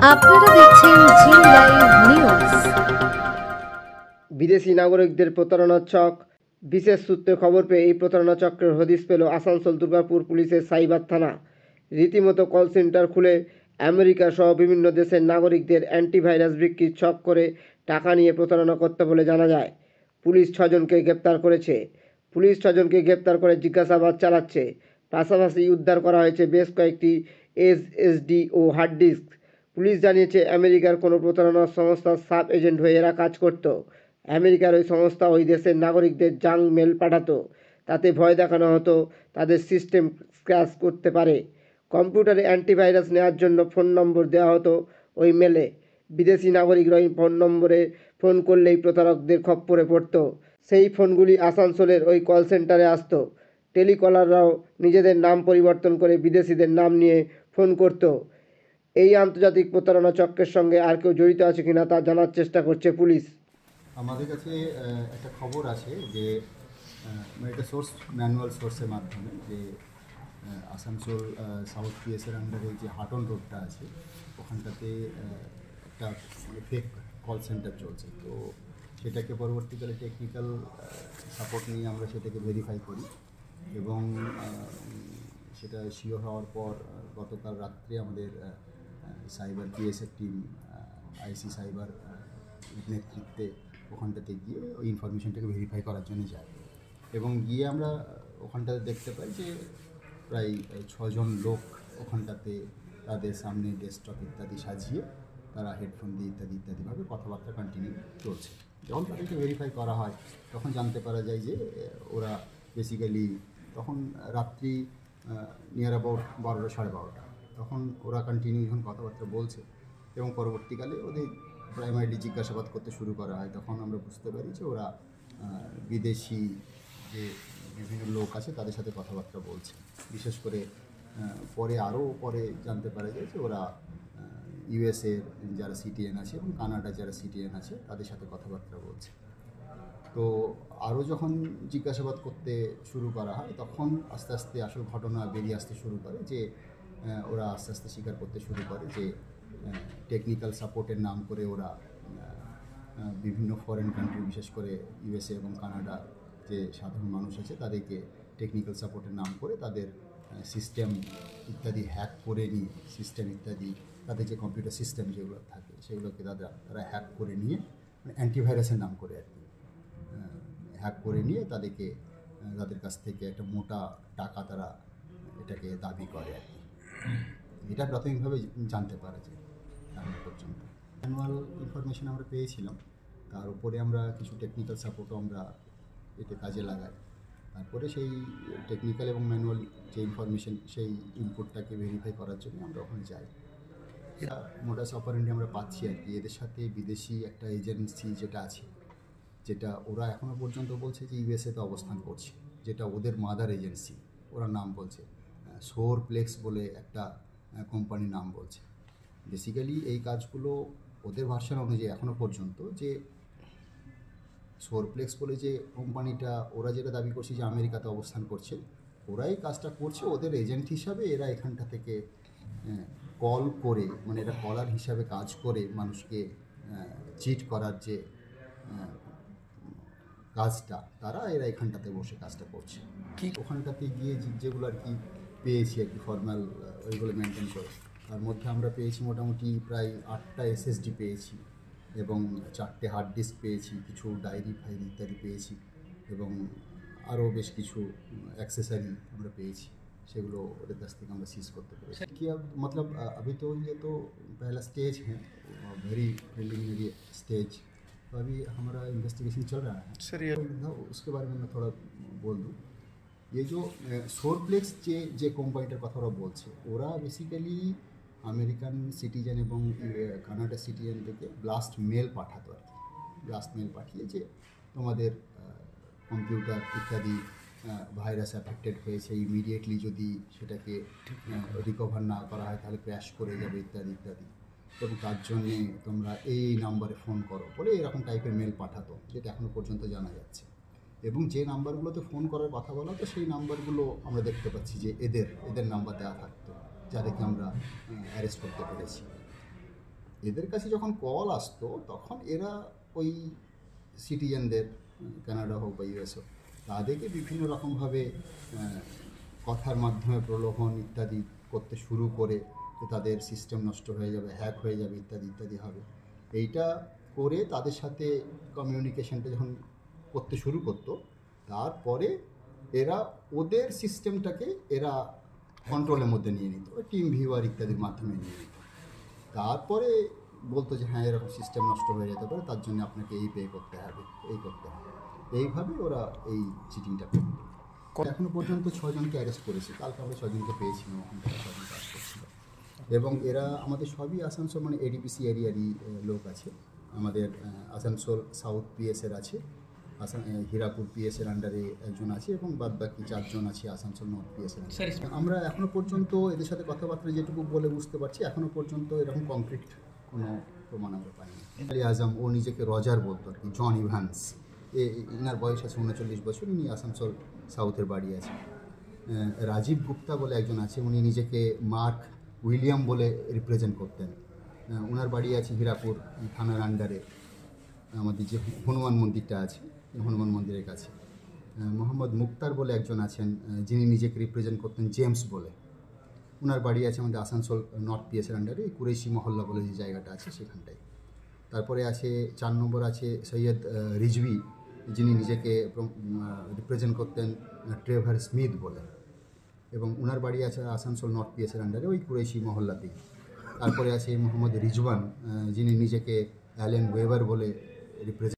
আপনারা দেখছেন জি live news. বিদেশি নাগরিকদের প্রতারণার ছক। বিশেষ সূত্রে খবর পেয়ে এই প্রতারণা চক্রের হদিশ পেল আসানসোল দুর্গাপুর পুলিশের সাইবার থানা। রীতিমতো কল সেন্টার খুলে আমেরিকা সহ বিভিন্ন দেশের নাগরিকদের অ্যান্টিভাইরাস বিক্রির ছক করে টাকা নিয়ে প্রতারণা করতে বলে জানা যায়। পুলিশ 6 জনকে গ্রেপ্তার করেছে। পুলিশ 6 জনকে গ্রেপ্তার করে জিজ্ঞাসাবাদ চালাচ্ছে। পাশাপাশি উদ্ধার করা হয়েছে বেশ কয়েকটি এসএসডি ও হার্ড ডিস্ক। পুলিশ জানিয়েছে আমেরিকার কোনো প্রতারণা সংস্থার সাব এজেন্ট হয়ে এরা কাজ করত। আমেরিকার ওই সংস্থা ওই দেশের নাগরিকদের জাঙ্ক মেল পাঠাতো। তাতে ভয় দেখানো হতো তাদের সিস্টেম ক্র্যাশ করতে পারে। কম্পিউটারে অ্যান্টিভাইরাস নেওয়ার জন্য ফোন নম্বর দেওয়া হতো ওই মেলে। বিদেশি নাগরিকরা ওই ফোন নম্বরে ফোন করলেই প্রতারকদের খপ্পরে পড়ত। সেই ফোনগুলি আসানসোলের ওই কল সেন্টারে আসতো। টেলিকলাররাও নিজেদের নাম পরিবর্তন করে বিদেশিদের নাম নিয়ে ফোন করত। এই আন্তর্জাতিক প্রতারণা চক্রের সঙ্গে আর কেউ জড়িত আছে কিনা তা জানার চেষ্টা করছে পুলিশ। আমাদের কাছে একটা খবর আছে যে এটা সোর্স ম্যানুয়াল সোর্সের মাধ্যমে যে আসানসোল সাউথ পিএসের আন্ডারে যে হাটন রোডটা আছে ওখানটাতে একটা ফেক কল সেন্টার চলছে। তো সেটাকে পরবর্তীকালে টেকনিক্যাল সাপোর্ট নিয়ে আমরা সেটাকে ভেরিফাই করি এবং সেটা শিওর হওয়ার পর গতকাল রাত্রে আমাদের সাইবার পিএসের টিম আইসি সাইবার নেতৃত্বে ওখানটাতে গিয়ে ওই ইনফরমেশনটাকে ভেরিফাই করার জন্য যাই এবং গিয়ে আমরা ওখানটাতে দেখতে পাই যে প্রায় 6 জন লোক ওখানটাতে তাদের সামনে ডেস্কটপ ইত্যাদি সাজিয়ে তারা হেডফোন দিয়ে ইত্যাদিভাবে কথাবার্তা কন্টিনিউ চলছে। যখন তাদেরকে ভেরিফাই করা হয় তখন জানতে পারা যায় যে ওরা বেসিক্যালি তখন রাত্রি নিয়ার অ্যাবাউট 12টা 12:30 তখন ওরা কন্টিনিউ যখন কথাবার্তা বলছে এবং পরবর্তীকালে ওদের প্রাইমারিলি জিজ্ঞাসাবাদ করতে শুরু করা হয় তখন আমরা বুঝতে পারি যে ওরা বিদেশি যে বিভিন্ন লোক আছে তাদের সাথে কথাবার্তা বলছে। বিশেষ করে পরে জানতে পারা যায় যে ওরা ইউএসএর যারা সিটিএন আছে এবং কানাডার যারা সিটিএন আছে তাদের সাথে কথাবার্তা বলছে। তো আরও যখন জিজ্ঞাসাবাদ করতে শুরু করা হয় তখন আস্তে আস্তে আসল ঘটনা বেরিয়ে আসতে শুরু করে যে ওরা আস্তে আস্তে স্বীকার করতে শুরু করে যে টেকনিক্যাল সাপোর্টের নাম করে ওরা বিভিন্ন ফরেন কান্ট্রি বিশেষ করে ইউএসএ এবং কানাডার যে সাধারণ মানুষ আছে তাদেরকে টেকনিক্যাল সাপোর্টের নাম করে তাদের সিস্টেম ইত্যাদি হ্যাক করে নিয়ে তাদের যে কম্পিউটার সিস্টেম যেগুলো থাকে সেগুলোকে তারা হ্যাক করে নিয়ে অ্যান্টিভাইরাসের নাম করে আর কি হ্যাক করে নিয়ে তাদের কাছ থেকে একটা মোটা টাকা তারা এটাকে দাবি করে আর কি। এটা প্রাথমিকভাবে জানতে পারা যায় এখন পর্যন্ত। ম্যানুয়াল ইনফরমেশন আমরা পেয়েছিলাম, তার উপরে আমরা কিছু টেকনিক্যাল সাপোর্টও আমরা এতে কাজে লাগাই। তারপরে সেই টেকনিক্যাল এবং ম্যানুয়াল যে ইনফরমেশন সেই ইনপুটটাকে ভেরিফাই করার জন্য আমরা ওখানে যাই। এটা মোডাস অপারেন্ডি আমরা পাচ্ছি আর কি। এদের সাথে বিদেশি একটা এজেন্সি যেটা আছে, যেটা ওরা এখনও পর্যন্ত বলছে যে ইউএসএতে অবস্থান করছে, যেটা ওদের মাদার এজেন্সি। ওরা নাম বলছে সোরপ্লেক্স বলে একটা কোম্পানির নাম বলছে। বেসিক্যালি এই কাজগুলো ওদের ভার্সন অনুযায়ী এখনও পর্যন্ত যে সোরপ্লেক্স বলে যে কোম্পানিটা ওরা যেটা দাবি করছে যে আমেরিকাতে অবস্থান করছে, ওরাই কাজটা করছে ওদের এজেন্ট হিসাবে। এরা এখানটা থেকে কল করে মানে এটা কলার হিসাবে কাজ করে মানুষকে চিট করার যে কাজটা এরা এখানটাতে বসে কাজটা করছে। কি ওখানটাতে গিয়ে যেগুলো আর কি পেয়েছি আর কি ফর্মাল ওইগুলো মেনটেন করে, তার মধ্যে আমরা পেয়েছি মোটামুটি প্রায় 8টা এসএসডি পেয়েছি এবং 4টে হার্ড ডিস্ক পেয়েছি, কিছু ডায়েরি ফাইল ইত্যাদি পেয়েছি এবং আরও বেশ কিছু অ্যাক্সেসরি আমরা পেয়েছি। সেগুলো ওদের কাছ থেকে আমরা সিজ করতে পেরেছি। कि अब मतलब अभी तो ये तो पहला स्टेज है, वेरी प्रिलिमिनरी स्टेज। तो अभी हमारा इन्वेस्टिगेशन चल रहा है सर। ये उसके बारे में मैं थोड़ा बोल दूँ। ये जो সোরপ্লেক্স যে কোম্পানিটার কথা ওরা বলছে, ওরা বেসিক্যালি আমেরিকান সিটিজেন এবং কানাডা সিটিজেন থেকে ব্লাস্ট মেল পাঠাতো আর কি। ব্লাস্ট মেল পাঠিয়ে যে তোমাদের কম্পিউটার ইত্যাদি ভাইরাস অ্যাফেক্টেড হয়েছে, ইমিডিয়েটলি যদি সেটাকে রিকভার না করা হয় তাহলে ক্র্যাশ করে যাবে ইত্যাদি এবং তার জন্যে তোমরা এই নাম্বারে ফোন করো বলে এরকম টাইপের মেল পাঠাতো, যেটা এখনও পর্যন্ত জানা যাচ্ছে। এবং যে নাম্বারগুলোতে ফোন করার কথা বলা তো সেই নাম্বারগুলো আমরা দেখতে পাচ্ছি যে এদের নাম্বার দেওয়া থাকতো, যাদেরকে আমরা অ্যারেস্ট করতে পেরেছি। এদের কাছে যখন কল আসতো তখন এরা ওই সিটিজেনদের, কানাডা হোক বা ইউএস হোক, তাদেরকে বিভিন্ন রকমভাবে কথার মাধ্যমে প্রলোভন ইত্যাদি করতে শুরু করে যে তাদের সিস্টেম নষ্ট হয়ে যাবে, হ্যাক হয়ে যাবে, ইত্যাদি ইত্যাদি হবে। এইটা করে তাদের সাথে কমিউনিকেশনটা যখন করতে শুরু করতো, তারপরে এরা ওদের সিস্টেমটাকে এরা কন্ট্রোলের মধ্যে নিয়ে নিত, টিম ভিউয়ার ইত্যাদির মাধ্যমে নিয়ে নিত। তারপরে বলতো যে হ্যাঁ এরকম সিস্টেম নষ্ট হয়ে যেতে পারে, তার জন্য আপনাকে এই পে করতে হবে, এই করতে হবে। এইভাবে ওরা এই চিটিংটা করতো। এখনো পর্যন্ত 6 জনকে অ্যারেস্ট করেছে, কালকে আমরা 6 জনকে পেয়েছিলাম, ওখান থেকে 6 জনকে অ্যারেস্ট করছিল। এবং এরা আমাদের সবই আসানসোল মানে এডিপিসি এরিয়ারই লোক আছে। আমাদের আসানসোল সাউথ পিএসের আছে, হীরাপুর পিএসের আন্ডারে একজন আছে, এবং বাদ বাকি 4 জন আছে আসানসোল নর্থ পিএসের। আমরা এখনো পর্যন্ত এদের সাথে কথাবার্তা যেটুকু বলে বুঝতে পারছি, এখনো পর্যন্ত এরকম কংক্রিট কোনো প্রমাণ আমরা পাইনি। আলী আজম, ও নিজেকে রজার বলতো আর কি, জন ইভান্স। এনার বয়স আছে 39 বছর, উনি আসানসোল সাউথের বাড়ি আছে। রাজীব গুপ্তা বলে একজন আছে, উনি নিজেকে মার্ক উইলিয়াম বলে রিপ্রেজেন্ট করতেন। ওনার বাড়ি আছে হীরাপুর থানার আন্ডারে, আমাদের যে হনুমান মন্দিরটা আছে, হনুমান মন্দিরের কাছে। মোহাম্মদ মুক্তার বলে একজন আছেন, যিনি নিজেকে রিপ্রেজেন্ট করতেন জেমস বলে। ওনার বাড়ি আছে আমাদের আসানসোল নর্থ পিএসের আন্ডারে, কুরেশি মহল্লা বলে যে জায়গাটা আছে সেখানটায়। তারপরে আছে 4 নম্বর আছে সৈয়দ রিজভি, যিনি নিজেকে রিপ্রেজেন্ট করতেন ট্রেভার স্মিথ বলে, এবং ওনার বাড়ি আছে আসানসোল নর্থ পিএসের আন্ডারে ওই কুরেশি মহল্লাতেই। তারপরে আছে মোহাম্মদ রিজওয়ান, যিনি নিজেকে অ্যালেন ওয়েবার বলে রিপ্রেজেন্ট